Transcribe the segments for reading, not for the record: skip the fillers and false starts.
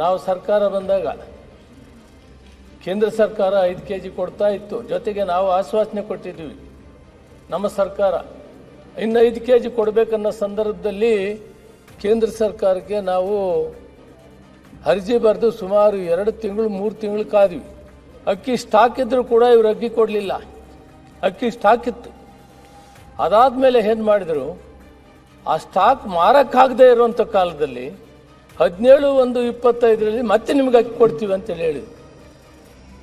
ನಾವು ಸರ್ಕಾರ ಬಂದಾಗ ಕೇಂದ್ರ ಸರ್ಕಾರ 5 kg ಕೊಡ್ತಾ ಇತ್ತು. ಜೊತೆಗೆ ನಾವು ಆಶ್ವಾಸನೆ ಕೊಟ್ಟಿದ್ವಿ, ನಮ್ಮ ಸರ್ಕಾರ ಇನ್ನು 5 kg ಕೊಡಬೇಕನ್ನೋ ಸಂದರ್ಭದಲ್ಲಿ ಕೇಂದ್ರ ಸರ್ಕಾರಕ್ಕೆ ನಾವು ಅರ್ಜಿ ಬರೆದು ಸುಮಾರು 2 ತಿಂಗಳು 3 ತಿಂಗಳು ಕಾದ್ವಿ. ಅಕ್ಕಿ ಸ್ಟಾಕ್ ಇದ್ದರೂ ಕೂಡ ಇವರು ಅಕ್ಕಿ ಕೊಡಲಿಲ್ಲ. ಅಕ್ಕಿ ಸ್ಟಾಕ್ ಇತ್ತು. ಅದಾದಮೇಲೆ ಏನು ಮಾಡಿದರು, ಆ ಸ್ಟಾಕ್ ಮಾರಕ್ಕಾಗದೇ ಇರುವಂಥ ಕಾಲದಲ್ಲಿ 17/1/25 ಮತ್ತೆ ನಿಮ್ಗೆ ಅಕ್ಕಿ ಕೊಡ್ತೀವಿ ಅಂತೇಳಿ ಹೇಳಿದ್ರು.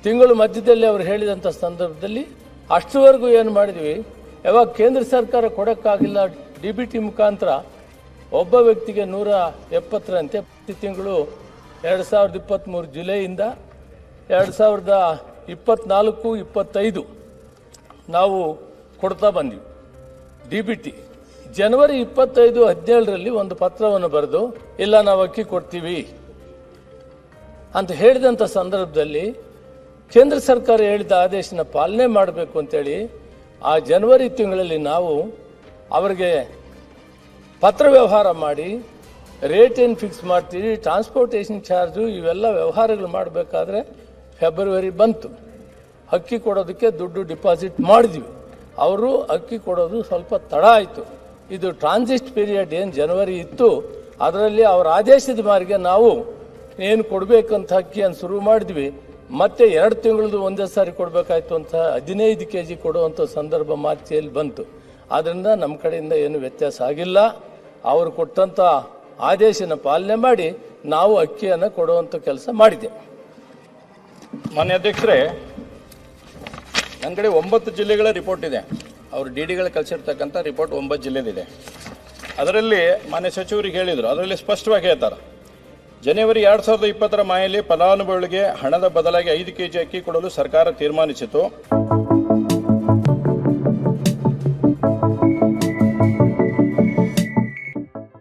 ತಿಂಗಳು ಮಧ್ಯದಲ್ಲಿ ಅವರು ಹೇಳಿದಂಥ ಸಂದರ್ಭದಲ್ಲಿ ಅಷ್ಟರವರೆಗೂ ಏನು ಮಾಡಿದ್ವಿ, ಯಾವಾಗ ಕೇಂದ್ರ ಸರ್ಕಾರ ಕೊಡೋಕ್ಕಾಗಿಲ್ಲ DBT ಮುಖಾಂತರ ಒಬ್ಬ ವ್ಯಕ್ತಿಗೆ 170ರಂತೆ ಪ್ರತಿ ತಿಂಗಳು 2023 ಜುಲೈಯಿಂದ 2024-25 ನಾವು ಕೊಡ್ತಾ ಬಂದ್ವಿ. DBT ಜನವರಿ 25-17ರಲ್ಲಿ ಒಂದು ಪತ್ರವನ್ನು ಬರೆದು ಇಲ್ಲ ನಾವು ಅಕ್ಕಿ ಕೊಡ್ತೀವಿ ಅಂತ ಹೇಳಿದಂಥ ಸಂದರ್ಭದಲ್ಲಿ ಕೇಂದ್ರ ಸರ್ಕಾರ ಹೇಳಿದ ಆದೇಶನ ಪಾಲನೆ ಮಾಡಬೇಕು ಅಂತೇಳಿ ಆ ಜನವರಿ ತಿಂಗಳಲ್ಲಿ ನಾವು ಅವರಿಗೆ ಪತ್ರ ವ್ಯವಹಾರ ಮಾಡಿ ರೇಟ್ ಏನು ಫಿಕ್ಸ್ ಮಾಡ್ತೀವಿ, ಟ್ರಾನ್ಸ್ಪೋರ್ಟೇಷನ್ ಚಾರ್ಜು ಇವೆಲ್ಲ ವ್ಯವಹಾರಗಳು ಮಾಡಬೇಕಾದ್ರೆ ಫೆಬ್ರವರಿ ಬಂತು. ಅಕ್ಕಿ ಕೊಡೋದಕ್ಕೆ ದುಡ್ಡು ಡಿಪಾಸಿಟ್ ಮಾಡಿದ್ವಿ. ಅವರು ಅಕ್ಕಿ ಕೊಡೋದು ಸ್ವಲ್ಪ ತಡ ಆಯಿತು. ಇದು ಟ್ರಾನ್ಸಿಟ್ ಪೀರಿಯಡ್ ಏನು ಜನವರಿ ಇತ್ತು, ಅದರಲ್ಲಿ ಅವರ ಆದೇಶದ ಮಾರ್ಗೆ ನಾವು ಏನು ಕೊಡಬೇಕಂತ ಅಕ್ಕಿಯನ್ನು ಶುರು ಮಾಡಿದ್ವಿ. ಮತ್ತೆ 2 ತಿಂಗಳದು ಒಂದೇ ಸಾರಿ ಕೊಡಬೇಕಾಯ್ತು ಅಂತ 15 kg ಕೊಡುವಂಥ ಸಂದರ್ಭ ಮಾರ್ಚಿಯಲ್ಲಿ ಬಂತು. ಆದ್ದರಿಂದ ನಮ್ಮ ಕಡೆಯಿಂದ ಏನು ವ್ಯತ್ಯಾಸ ಆಗಿಲ್ಲ. ಅವರು ಕೊಟ್ಟಂಥ ಆದೇಶನ ಪಾಲನೆ ಮಾಡಿ ನಾವು ಅಕ್ಕಿಯನ್ನು ಕೊಡುವಂಥ ಕೆಲಸ ಮಾಡಿದ್ದೇವೆ. ಮಾನ್ಯ ಅಧ್ಯಕ್ಷರೇ, ನನ್ನ ಕಡೆ 9 ಜಿಲ್ಲೆಗಳ ರಿಪೋರ್ಟ್ ಇದೆ. ಅವರು DDಗಳು ಕಳಿಸಿರ್ತಕ್ಕಂಥ ರಿಪೋರ್ಟ್ 9 ಜಿಲ್ಲೆದಿದೆ. ಅದರಲ್ಲಿ ಮಾನ್ಯ ಸಚಿವರಿಗೆ ಹೇಳಿದರು, ಅದರಲ್ಲಿ ಸ್ಪಷ್ಟವಾಗಿ ಹೇಳ್ತಾರೆ, ಜನವರಿ 2020 ಮಾಯಲ್ಲಿ ಫಲಾನುಭವಿಗಳಿಗೆ ಹಣದ ಬದಲಾಗಿ 5 kg ಅಕ್ಕಿ ಕೊಡಲು ಸರ್ಕಾರ ತೀರ್ಮಾನಿಸಿತು.